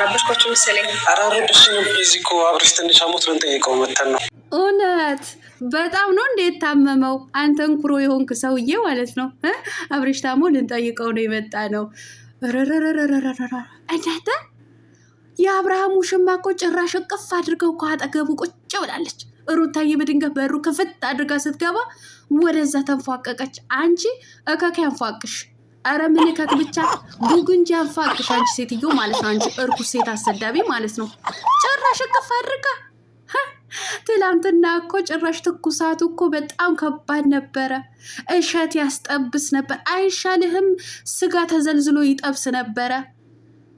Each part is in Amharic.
ረበሽኳቸው መሰለኝ። ኧረ ረበሽንም። እዚህ እኮ አብረሽ ትንሽ አሞት ልንጠይቀው መተን ነው። እውነት በጣም ነው እንዴት ታመመው? አንተን ኩሮ የሆንክ ሰውዬ ማለት ነው። አብረሽ ታሞ ልንጠይቀው ነው የመጣ ነው። እንዳተ የአብርሃም ውሽማ እኮ ጭራሽ እቅፍ አድርገው እኮ አጠገቡ ቁጭ ብላለች። ሩታዬ በድንገት በሩ ክፍት አድርጋ ስትገባ ወደዛ ተንፏቀቀች። አንቺ እከክ ያንፏቅሽ። አረ ምን እከክ ብቻ ጉግንጂ ያንፏቅሽ። አንቺ ሴትዮ ማለት ነው። አንቺ እርኩስ ሴት አሰዳቢ ማለት ነው። ጭራሽ እቅፍ አድርጋ ትላንትና እኮ ጭራሽ ትኩሳቱ እኮ በጣም ከባድ ነበረ። እሸት ያስጠብስ ነበር። አይሻልህም? ስጋ ተዘልዝሎ ይጠብስ ነበረ።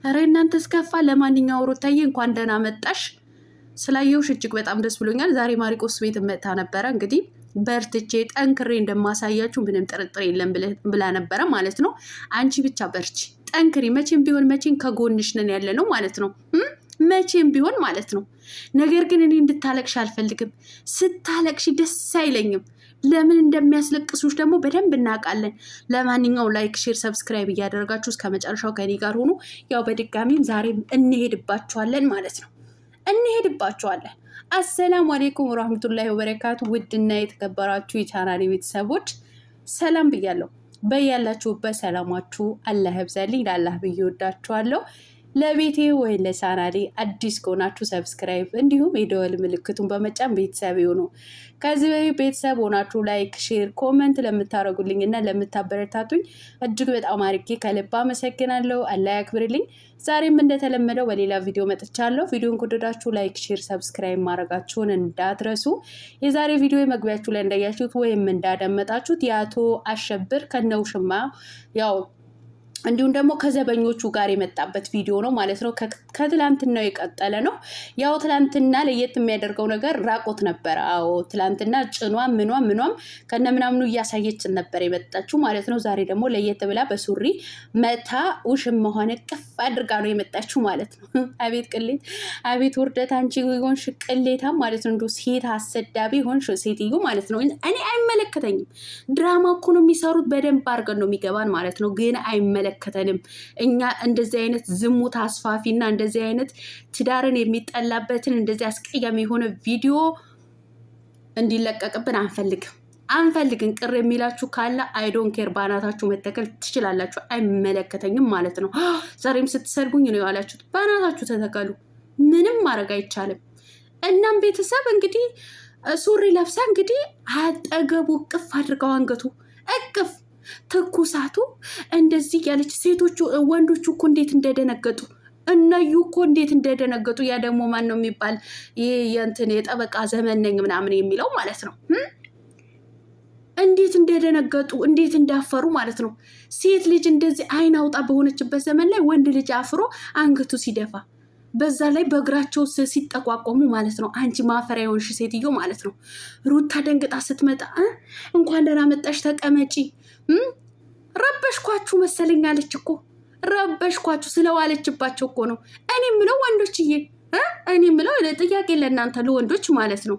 ኧረ እናንተ እስከፋ። ለማንኛውም ሩታዬ እንኳን ደህና መጣሽ። ስላየውሽ እጅግ በጣም ደስ ብሎኛል። ዛሬ ማሪቆስ ቤት መታ ነበረ። እንግዲህ በርትቼ ጠንክሬ እንደማሳያችሁ ምንም ጥርጥር የለም ብላ ነበረ ማለት ነው። አንቺ ብቻ በርቺ፣ ጠንክሪ። መቼም ቢሆን መቼም ከጎንሽ ነን ያለ ነው ማለት ነው። መቼም ቢሆን ማለት ነው። ነገር ግን እኔ እንድታለቅሽ አልፈልግም። ስታለቅሽ ደስ አይለኝም። ለምን እንደሚያስለቅሱሽ ደግሞ በደንብ እናውቃለን። ለማንኛውም ላይክ፣ ሼር፣ ሰብስክራይብ እያደረጋችሁ እስከ መጨረሻው ከኔ ጋር ሆኑ። ያው በድጋሚም ዛሬም እንሄድባችኋለን ማለት ነው። እንሄድባችኋለን። አሰላሙ አሌይኩም ወራህመቱላሂ ወበረካቱ። ውድና የተከበራችሁ የቻናሌ ቤተሰቦች ሰላም ብያለሁ። በያላችሁበት ሰላማችሁ አላህ ያብዛልኝ። ለአላህ ብዬ ወዳችኋለሁ። ለቤቴ ወይ ለቻናሌ አዲስ ከሆናችሁ ሰብስክራይብ እንዲሁም የደወል ምልክቱን በመጫን ቤተሰብ ይሁኑ። ከዚህ በፊት ቤተሰብ ሆናችሁ ላይክ፣ ሼር፣ ኮመንት ለምታደርጉልኝ እና ለምታበረታቱኝ እጅግ በጣም አድርጌ ከልብ አመሰግናለሁ። አላህ ያክብርልኝ። ዛሬም እንደተለመደው በሌላ ቪዲዮ መጥቻለሁ። ቪዲዮን ከወደዳችሁ ላይክ፣ ሼር፣ ሰብስክራይብ ማድረጋችሁን እንዳትረሱ። የዛሬ ቪዲዮ መግቢያችሁ ላይ እንዳያችሁት ወይም እንዳደመጣችሁት የአቶ አሸብር ከነውሽማ ያው እንዲሁም ደግሞ ከዘበኞቹ ጋር የመጣበት ቪዲዮ ነው ማለት ነው። ከትላንትናው የቀጠለ ነው። ያው ትላንትና ለየት የሚያደርገው ነገር ራቆት ነበረ። አዎ ትላንትና ጭኗ ምኗም ከነምናምኑ እያሳየችን ነበር የመጣችው ማለት ነው። ዛሬ ደግሞ ለየት ብላ በሱሪ መታ ውሽማ ሆነ ቅፍ አድርጋ ነው የመጣችው ማለት ነው። አቤት ቅሌት፣ አቤት ውርደት! አንቺ ሆንሽ ቅሌታ ማለት ነው። እንዲሁ ሴት አሰዳቢ ሆንሽ ሴትዮ ማለት ነው። እኔ አይመለከተኝም። ድራማ እኮ ነው የሚሰሩት። በደንብ አድርገን ነው የሚገባን ማለት ነው። ግን ከተንም እኛ እንደዚህ አይነት ዝሙት አስፋፊና እንደዚህ አይነት ትዳርን የሚጠላበትን እንደዚህ አስቀያሚ የሆነ ቪዲዮ እንዲለቀቅብን አንፈልግም። ቅር የሚላችሁ ካለ አይዶን ኬር ባናታችሁ መተከል ትችላላችሁ። አይመለከተኝም ማለት ነው። ዛሬም ስትሰድቡኝ ነው ያላችሁት። ባናታችሁ ተተከሉ። ምንም ማድረግ አይቻልም። እናም ቤተሰብ እንግዲህ ሱሪ ለብሳ እንግዲህ አጠገቡ እቅፍ አድርገው አንገቱ እቅፍ ትኩሳቱ እንደዚህ ያለች ሴቶቹ ወንዶቹ እኮ እንዴት እንደደነገጡ እነዩ እኮ እንዴት እንደደነገጡ። ያ ደግሞ ማን ነው የሚባል ይሄ የእንትን የጠበቃ ዘመን ነኝ ምናምን የሚለው ማለት ነው። እንዴት እንደደነገጡ እንዴት እንዳፈሩ ማለት ነው። ሴት ልጅ እንደዚህ አይን አውጣ በሆነችበት ዘመን ላይ ወንድ ልጅ አፍሮ አንገቱ ሲደፋ፣ በዛ ላይ በእግራቸው ሲጠቋቆሙ ማለት ነው። አንቺ ማፈሪያ የሆንሽ ሴትዮ ማለት ነው። ሩታ ደንግጣ ስትመጣ እንኳን ደህና መጣሽ ተቀመጪ፣ ረበሽኳችሁ መሰለኝ አለች እኮ። ረበሽኳችሁ ስለዋለችባቸው እኮ ነው። እኔ ምለው ወንዶችዬ፣ እኔ ምለው ጥያቄ ለእናንተ ለወንዶች ማለት ነው።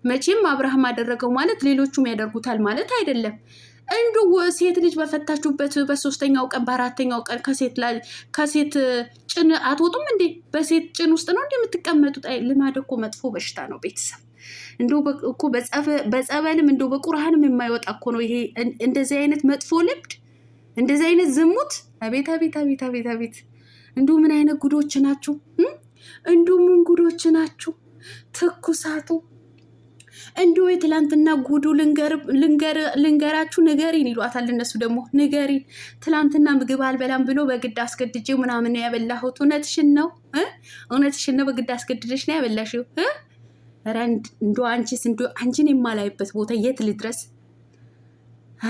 መቼም አብርሃም አደረገው ማለት ሌሎቹም ያደርጉታል ማለት አይደለም። እንዱ ሴት ልጅ በፈታችሁበት በሶስተኛው ቀን በአራተኛው ቀን ከሴት ጭን አትወጡም እንዴ? በሴት ጭን ውስጥ ነው እንዴ የምትቀመጡት? አይ ልማድ እኮ መጥፎ በሽታ ነው ቤተሰብ። እንደው እኮ በጸበልም እንደው በቁርአንም የማይወጣ እኮ ነው ይሄ። እንደዚህ አይነት መጥፎ ልምድ፣ እንደዚህ አይነት ዝሙት። አቤት አቤት አቤት አቤት አቤት! እንደው ምን አይነት ጉዶች ናችሁ? እንደው ምን ጉዶች ናችሁ? ትኩሳቱ እንዲሁ የትላንትና ጉዱ ልንገራችሁ፣ ንገሪን ይሏታል እነሱ ደግሞ ንገሪን። ትላንትና ምግብ አልበላም ብሎ በግድ አስገድጄ ምናምን ያበላሁት። እውነትሽን ነው? እውነትሽን ነው? በግድ አስገድደሽ ነው ያበላሽው? እንዶ አንቺስ እንዶ አንቺን የማላይበት ቦታ የት ልድረስ?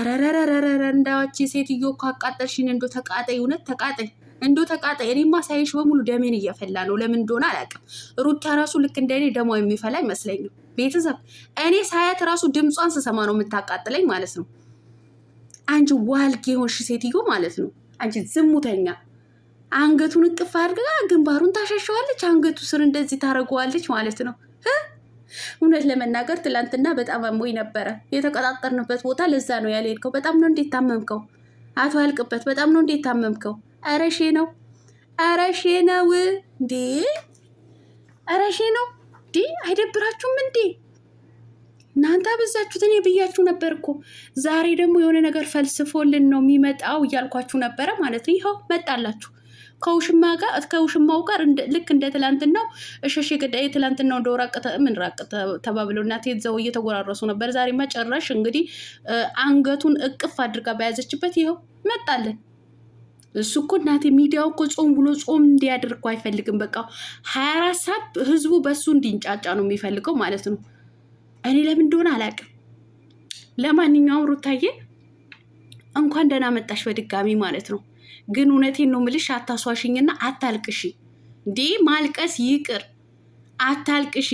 ረረረረረ እንዳዋቺ ሴትዮ እኮ አቃጠልሽን። እንዶ ተቃጠይ፣ እውነት ተቃጠይ፣ እንዶ ተቃጠይ። እኔማ ሳይሽ በሙሉ ደሜን እየፈላ ነው። ለምን እንደሆነ አላውቅም። ሩታ ራሱ ልክ እንደኔ ደሟ የሚፈላ አይመስለኝም። ቤተሰብ እኔ ሳያት ራሱ ድምጿን ስሰማ ነው የምታቃጥለኝ ማለት ነው። አንቺ ዋልጌ የሆንሽ ሴትዮ ማለት ነው። አንቺ ዝሙተኛ። አንገቱን እቅፍ አድርጋ ግንባሩን ታሸሸዋለች፣ አንገቱ ስር እንደዚህ ታደርገዋለች ማለት ነው። እውነት ለመናገር ትላንትና በጣም አሞኝ ነበረ የተቀጣጠርንበት ቦታ። ለዛ ነው ያልሄድከው። በጣም ነው እንዴት ታመምከው? አቶ ያልቅበት በጣም ነው እንዴት ታመምከው? አረሼ ነው እንዴ? አረሼ ነው እንዴ? አይደብራችሁም እንዴ? እናንተ አበዛችሁት። እኔ ብያችሁ ነበር እኮ ዛሬ ደግሞ የሆነ ነገር ፈልስፎልን ነው የሚመጣው እያልኳችሁ ነበረ ማለት ነው። ይኸው መጣላችሁ ከውሽማው ጋር ልክ እንደ ትላንትናው እሸሽ ገዳይ ትላንትናው እንደ ራቅ ተባብለው እናቴ እዛው እየተጎራረሱ ነበር። ዛሬ መጨረሽ እንግዲህ አንገቱን እቅፍ አድርጋ በያዘችበት ይኸው መጣለን። እሱ እኮ እናቴ ሚዲያው እኮ ጾም ብሎ ጾም እንዲያደርጉ አይፈልግም። በቃ 24 ሰዓት ህዝቡ በሱ እንዲንጫጫ ነው የሚፈልገው ማለት ነው። እኔ ለምን እንደሆነ አላውቅም። ለማንኛውም ሩታዬ እንኳን ደህና መጣሽ በድጋሚ ማለት ነው። ግን እውነቴን ነው የምልሽ፣ አታሷሽኝና አታልቅሺ። እንዴ ማልቀስ ይቅር፣ አታልቅሺ።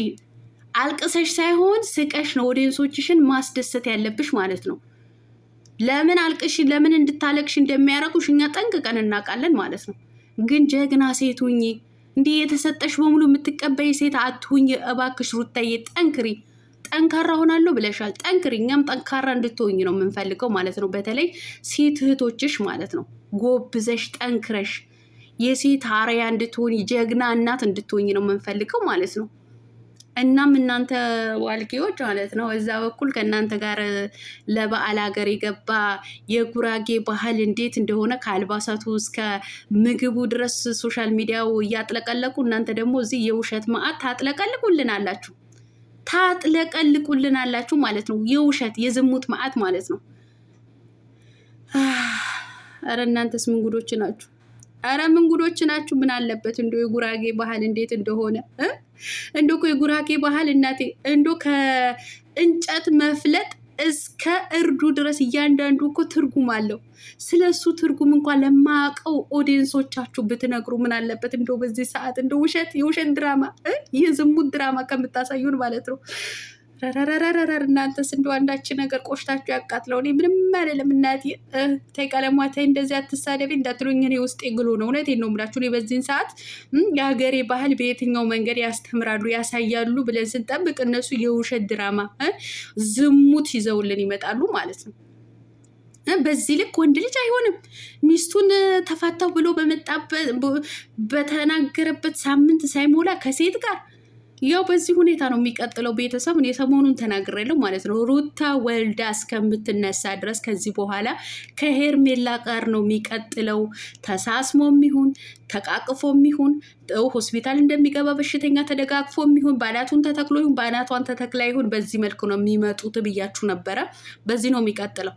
አልቅሰሽ ሳይሆን ስቀሽ ነው ኦዲየንሶችሽን ማስደሰት ያለብሽ ማለት ነው። ለምን አልቅሺ፣ ለምን እንድታለቅሽ እንደሚያረጉሽ እኛ ጠንቅቀን እናውቃለን ማለት ነው። ግን ጀግና ሴት ሁኚ። እንዲህ የተሰጠሽ በሙሉ የምትቀበይ ሴት አትሁኝ እባክሽ ሩታዬ፣ ጠንክሪ። ጠንካራ ሆናለሁ ብለሻል፣ ጠንክሪ። እኛም ጠንካራ እንድትሆኝ ነው የምንፈልገው ማለት ነው። በተለይ ሴት እህቶችሽ ማለት ነው ጎብዘሽ ጠንክረሽ የሴት አርያ እንድትሆኝ ጀግና እናት እንድትሆኝ ነው የምንፈልገው ማለት ነው። እናም እናንተ ዋልጌዎች ማለት ነው እዛ በኩል ከእናንተ ጋር ለበዓል ሀገር የገባ የጉራጌ ባህል እንዴት እንደሆነ ከአልባሳቱ እስከ ምግቡ ድረስ ሶሻል ሚዲያው እያጥለቀለቁ እናንተ ደግሞ እዚህ የውሸት መዓት ታጥለቀልቁልናላችሁ ማለት ነው። የውሸት የዝሙት መዓት ማለት ነው። አረ እናንተስ ምን ጉዶች ናችሁ? አረ ምን ጉዶች ናችሁ? ምን አለበት እንዶ የጉራጌ ባህል እንዴት እንደሆነ እንዶ የጉራጌ ባህል እናቴ እንዶ ከእንጨት መፍለጥ እስከ እርዱ ድረስ እያንዳንዱ እኮ ትርጉም አለው። ስለሱ ትርጉም እንኳን ለማያውቀው ኦዲየንሶቻችሁ ብትነግሩ ምን አለበት? እንደው በዚህ ሰዓት እንደው የውሸት ድራማ የዝሙት ድራማ ከምታሳዩን ማለት ነው። ረረረረረር እናንተስ እንደው አንዳችን ነገር ቆሽታችሁ ያቃጥለው። እኔ ምንም አይደለም እናቴ። ተይ ቀለሟ ተይ፣ እንደዚህ አትሳደቢ እንዳትሉኝ እኔ ውስጤ ግሎ ነው። እውነቴን ነው የምላችሁ። እኔ በዚህን ሰዓት የሀገሬ ባህል በየትኛው መንገድ ያስተምራሉ ያሳያሉ ብለን ስንጠብቅ እነሱ የውሸት ድራማ ዝሙት ይዘውልን ይመጣሉ ማለት ነው። በዚህ ልክ ወንድ ልጅ አይሆንም። ሚስቱን ተፋታው ብሎ በተናገረበት ሳምንት ሳይሞላ ከሴት ጋር ያው በዚህ ሁኔታ ነው የሚቀጥለው። ቤተሰብ እኔ ሰሞኑን ተናግሬያለሁ ማለት ነው። ሩታ ወልዳ እስከምትነሳ ድረስ ከዚህ በኋላ ከሄርሜላ ጋር ነው የሚቀጥለው። ተሳስሞም ይሁን ተቃቅፎም ይሁን ሆስፒታል እንደሚገባ በሽተኛ ተደጋግፎም ይሁን ባናቱን ተተክሎ ይሁን ባናቷን ተተክላ ይሁን በዚህ መልኩ ነው የሚመጡት ብያችሁ ነበረ። በዚህ ነው የሚቀጥለው።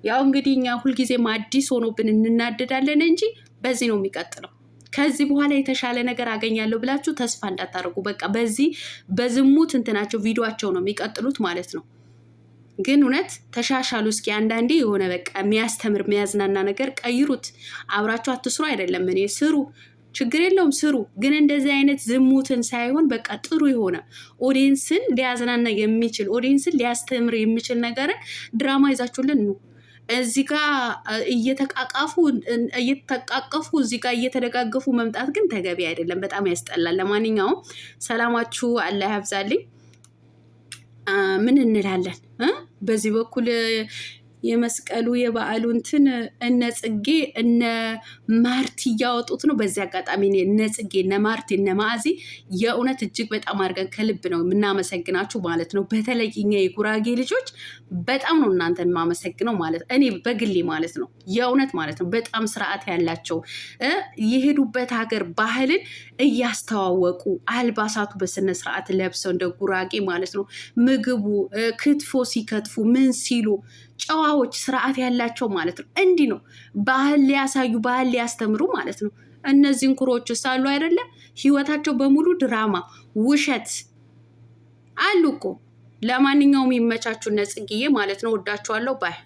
ያው እንግዲህ እኛ ሁልጊዜም አዲስ ሆኖብን እንናደዳለን እንጂ በዚህ ነው የሚቀጥለው። ከዚህ በኋላ የተሻለ ነገር አገኛለሁ ብላችሁ ተስፋ እንዳታደርጉ። በቃ በዚህ በዝሙት እንትናቸው ቪዲዮቸው ነው የሚቀጥሉት ማለት ነው። ግን እውነት ተሻሻሉ እስኪ። አንዳንዴ የሆነ በቃ የሚያስተምር የሚያዝናና ነገር ቀይሩት። አብራችሁ አትስሩ አይደለም፣ እኔ ስሩ፣ ችግር የለውም ስሩ። ግን እንደዚህ አይነት ዝሙትን ሳይሆን በቃ ጥሩ የሆነ ኦዲየንስን ሊያዝናና የሚችል ኦዲየንስን ሊያስተምር የሚችል ነገርን ድራማ ይዛችሁልን ነው። እዚህ ጋ እየተቃቀፉ እዚህ ጋ እየተደጋገፉ መምጣት ግን ተገቢ አይደለም። በጣም ያስጠላል። ለማንኛውም ሰላማችሁ አላህ ያብዛልኝ። ምን እንላለን? በዚህ በኩል የመስቀሉ የበዓሉ እንትን እነ ጽጌ እነ ማርቲ እያወጡት ነው። በዚህ አጋጣሚ እነ ጽጌ እነ ማርቲ እነ ማዕዚ የእውነት እጅግ በጣም አድርገን ከልብ ነው የምናመሰግናችሁ ማለት ነው። በተለይ እኛ የጉራጌ ልጆች በጣም ነው እናንተን የማመሰግነው ማለት እኔ በግሌ ማለት ነው። የእውነት ማለት ነው። በጣም ስርዓት ያላቸው የሄዱበት ሀገር ባህልን እያስተዋወቁ አልባሳቱ በስነ ስርዓት ለብሰው እንደ ጉራጌ ማለት ነው። ምግቡ ክትፎ ሲከትፉ ምን ሲሉ ጨዋዎች ስርዓት ያላቸው ማለት ነው። እንዲህ ነው ባህል ሊያሳዩ ባህል ሊያስተምሩ ማለት ነው። እነዚህን ኩሮች ሳሉ አይደለ ህይወታቸው በሙሉ ድራማ ውሸት አሉ እኮ። ለማንኛውም ይመቻችሁ እነ ጽጌዬ ማለት ነው። ወዳችኋለሁ ባይ